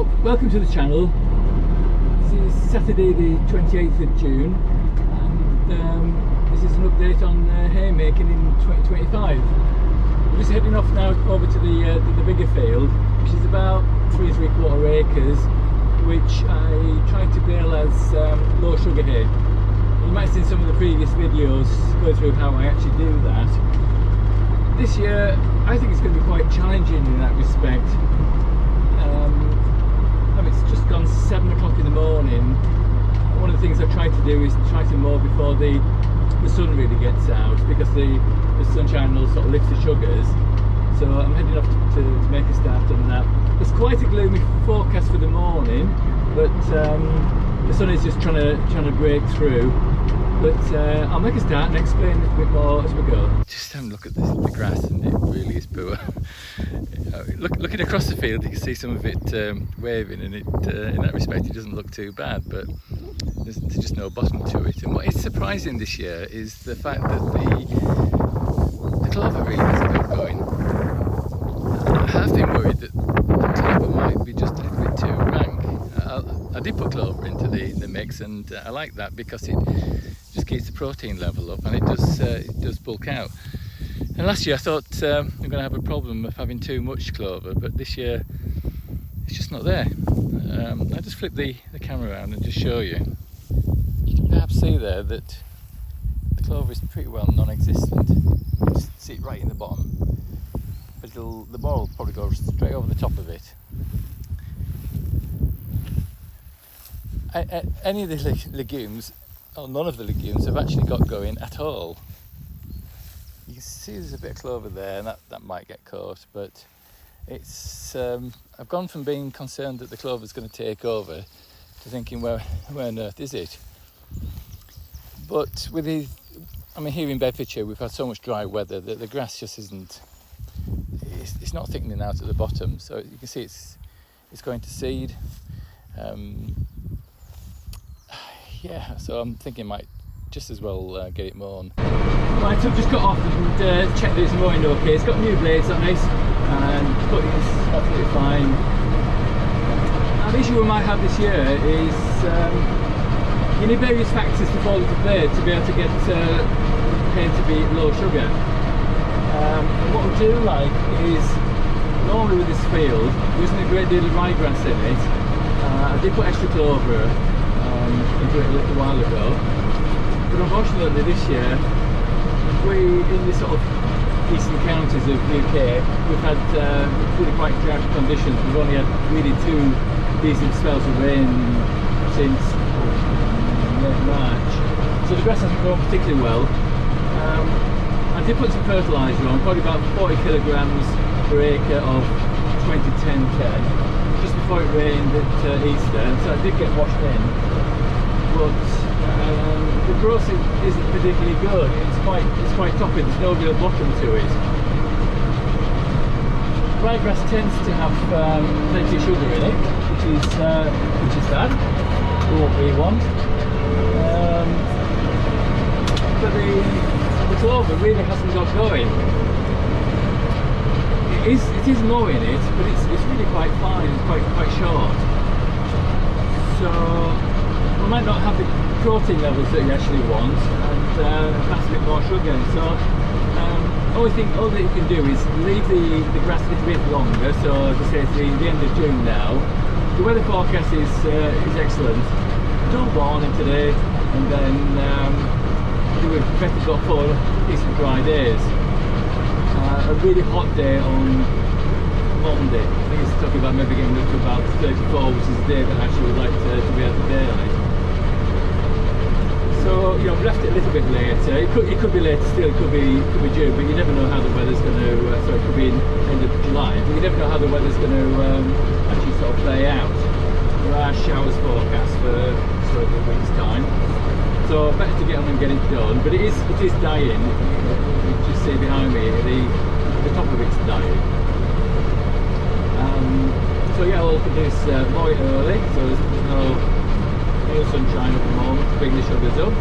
So, welcome to the channel. This is Saturday the 28th of June and this is an update on haymaking in 2025. We're just heading off now over to the bigger field, which is about 3¾ acres, which I tried to bale as low sugar hay. You might have seen some of the previous videos go through how I actually do that. This year I think it's going to be quite challenging in that respect. It's just gone 7 o'clock in the morning. One of the things I try to do is try to mow before the sun really gets out, because the sunshine will sort of lift the sugars. So I'm heading off to make a start on that. It's quite a gloomy forecast for the morning, but the sun is just trying to break through. But I'll make a start and explain a little bit more as we go. Just have a look at the grass, and it really is poor. Looking across the field, you can see some of it waving, and in that respect it doesn't look too bad, but there's just no bottom to it. And what is surprising this year is the fact that the clover really hasn't got going. I have been worried that the clover might be just a little bit too rank. I did put clover into the mix, and I like that because it just keeps the protein level up, and it does bulk out. And last year I thought I'm going to have a problem of having too much clover, but this year it's just not there. I'll just flip the camera around and just show you. You can perhaps see there that the clover is pretty well non-existent. You can see it right in the bottom, but the ball will probably go straight over the top of it. Any of the legumes, or none of the legumes, have actually got going at all. You can see there's a bit of clover there, and that might get caught, but it's I've gone from being concerned that the clover's going to take over to thinking, where on earth is it? But with here in Bedfordshire we've had so much dry weather that the grass just isn't, it's not thickening out at the bottom, so you can see it's going to seed. Yeah, so I'm thinking I might just as well get it mown. Right, so I've just got off and checked that it's mowing okay. It's got new blades on it, and cutting is absolutely fine. Now, the issue we might have this year is you need various factors to fall into play to be able to get hay to be low sugar. And what we do like is, normally with this field, there isn't a great deal of ryegrass in it. I did put extra clover into it a little while ago, but unfortunately this year, in the sort of eastern counties of the UK, we've had really quite drought conditions. We've only had really 2 decent spells of rain since late March, so the grass hasn't grown particularly well. I did put some fertiliser on, probably about 40 kilograms per acre of 2010K, just before it rained at Easter, so I did get washed in, but the growth isn't particularly good. It's quite toppy. There's no real bottom to it. Ryegrass tends to have plenty of sugar in it, which is bad, what we want. But the clover really hasn't got going. It is mowing it, but it's really quite fine and quite short. So we might not have the protein levels that you actually want, and perhaps a bit more sugar. So all that you can do is leave the grass a little bit longer. So as I say, it's the end of June now. The weather forecast is excellent. Dull morning today, and then we've effectively got 4 decent dry days. A really hot day on Monday. I think it's talking about maybe getting up to about 34, which is a day that I actually would like to be able to daylight. So I've left it a little bit later. It could be later still. It could be June, but you never know how the weather's going to. So it could be end of July, but you never know how the weather's going to actually sort of play out. There are showers forecast for sort of a week's time, so better to get on and get it done. But it is dying. You just see behind me the top of it's dying. So yeah, all we can do is mow it early, so there's no sunshine at the moment to bring the sugars up.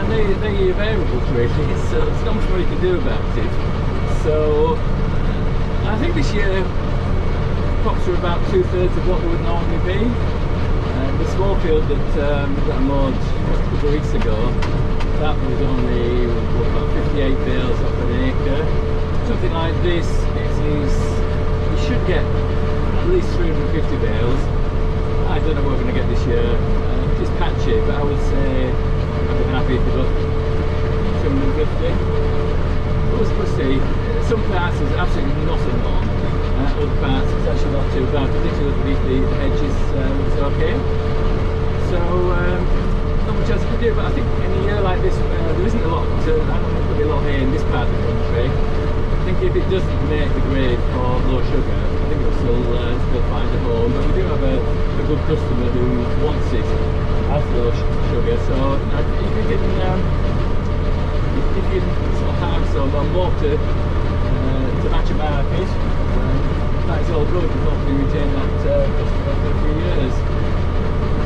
And they're variables really, so there's not much more you can do about it. So I think this year crop crops are about 2/3 of what they would normally be. The small field that I mowed a couple of weeks ago, that was only about 58 bales off an acre. Something like this, you should get at least 350 bales. I don't know what we're going to get this year. It's patchy, but I would say I'd be happy if we got 250. We'll see. Some parts there's absolutely nothing on. Other parts it's actually not too bad, particularly underneath the hedges looks okay. So not much else to do, but I think in a year like this there isn't a lot I don't think there'll be a lot here in this part of the country. I think if it doesn't make the grade for low sugar, I think it'll still find a home. But we do have a good customer who wants it as low sugar, so if you can sort of have some more to match a market, that is all good. We've hopefully retained that customer for a few years.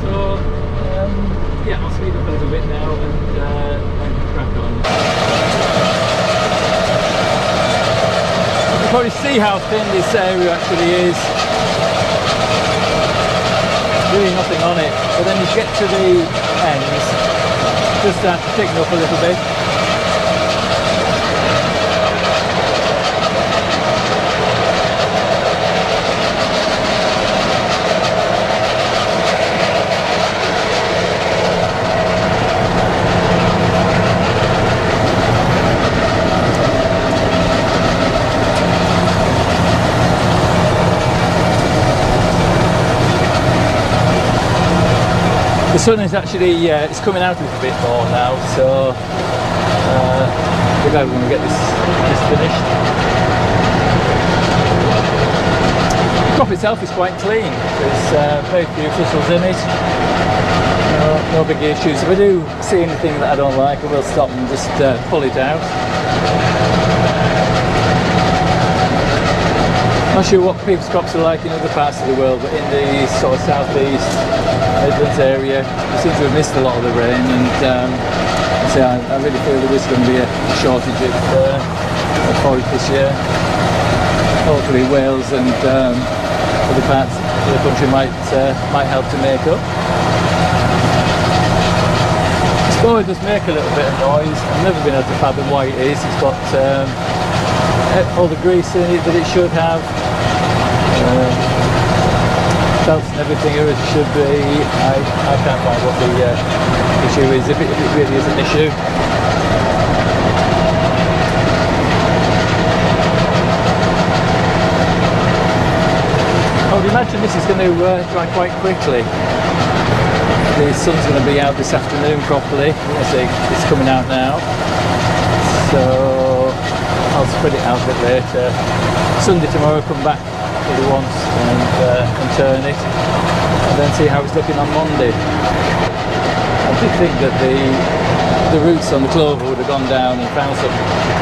So yeah, I'll speed up a little bit now and crack on. You can probably see how thin this area actually is. Really nothing on it, but then you get to the ends, just start to thicken up a little bit. The sun is actually it's coming out a little bit more now, so we're glad we're going to get this finished. The crop itself is quite clean. There's very few thistles in it. No big issues. If I do see anything that I don't like, I will stop and just pull it out. Not sure what people's crops are like in other parts of the world, but in the sort of southeast Midlands area, we seem to have missed a lot of the rain, and so I really feel there is going to be a shortage of forage this year. Hopefully Wales and other parts of the country might help to make up. The spoiler does make a little bit of noise. I've never been able to fathom why it is. It's got all the grease in it that it should have, belts and everything as it should be. I can't find what the issue is, if it really is an issue. I would imagine this is going to dry quite quickly. The sun's going to be out this afternoon properly. I see it's coming out now, so I'll spread it out a bit later. Sunday tomorrow, come back probably once and turn it, and then see how it's looking on Monday. I did think that the roots on the clover would have gone down and found some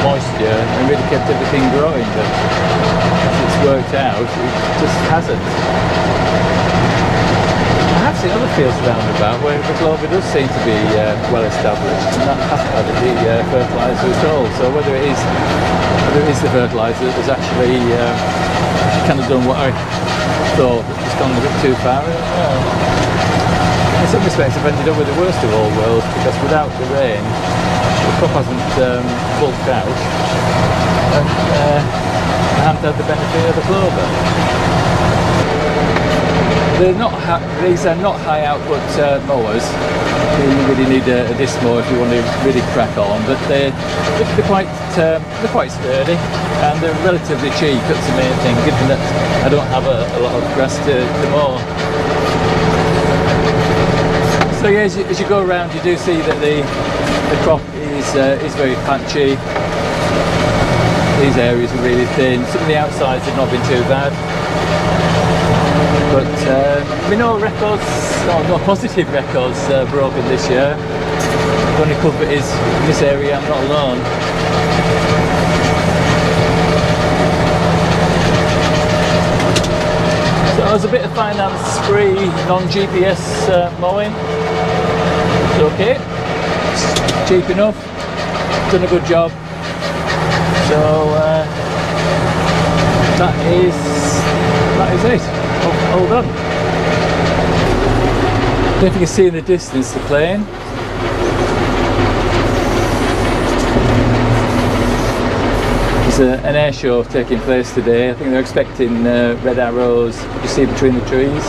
moisture and really kept everything growing, but as it's worked out, it just hasn't. I have seen other fields around about where the clover does seem to be well established, and that hasn't had any fertiliser at all. So whether it is the fertiliser that has actually kind of done what I thought, it's gone a bit too far, I don't know. In some respects I've ended up with the worst of all worlds, because without the rain the crop hasn't bulked out, and I haven't had the benefit of the clover. These are not high output mowers. You really need a disc mower if you want to really crack on, but they're quite sturdy, and they're relatively cheap. That's the main thing, given that I don't have a lot of grass to mow. So yeah, as you go around, you do see that the crop is very patchy. These areas are really thin. Some of the outsides have not been too bad. But no records, no positive records broken this year. The only culprit is in this area. I'm not alone. So it was a bit of finance-free, non-GPS mowing. It's okay. It's cheap enough. Done a good job. So that is it. Hold on. I don't know if you can see in the distance the plane. There's an air show taking place today. I think they're expecting red arrows you see between the trees.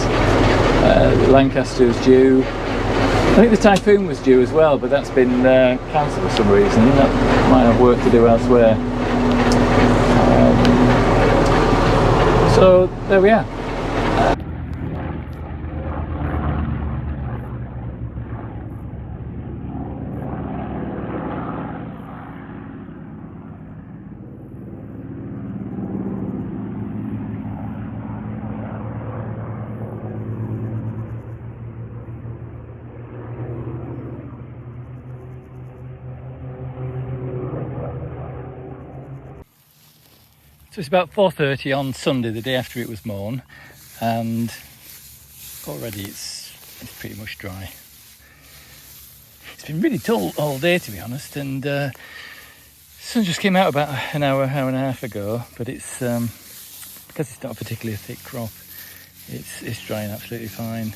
Lancaster was due. I think the typhoon was due as well, but that's been cancelled for some reason. That might have work to do elsewhere. So there we are. So it's about 4:30 on Sunday, the day after it was mown, and already it's pretty much dry. It's been really dull all day, to be honest, and the sun just came out about an hour and a half ago, but it's because it's not a particularly thick crop, it's drying absolutely fine.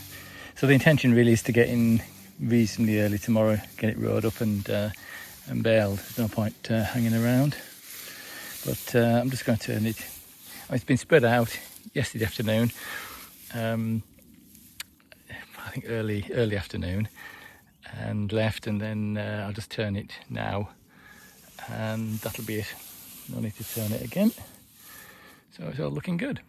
So the intention really is to get in reasonably early tomorrow, get it rowed up and baled. There's no point hanging around. But I'm just going to turn it. It's been spread out yesterday afternoon. I think early afternoon, and left, and then I'll just turn it now, and that'll be it. No need to turn it again. So it's all looking good.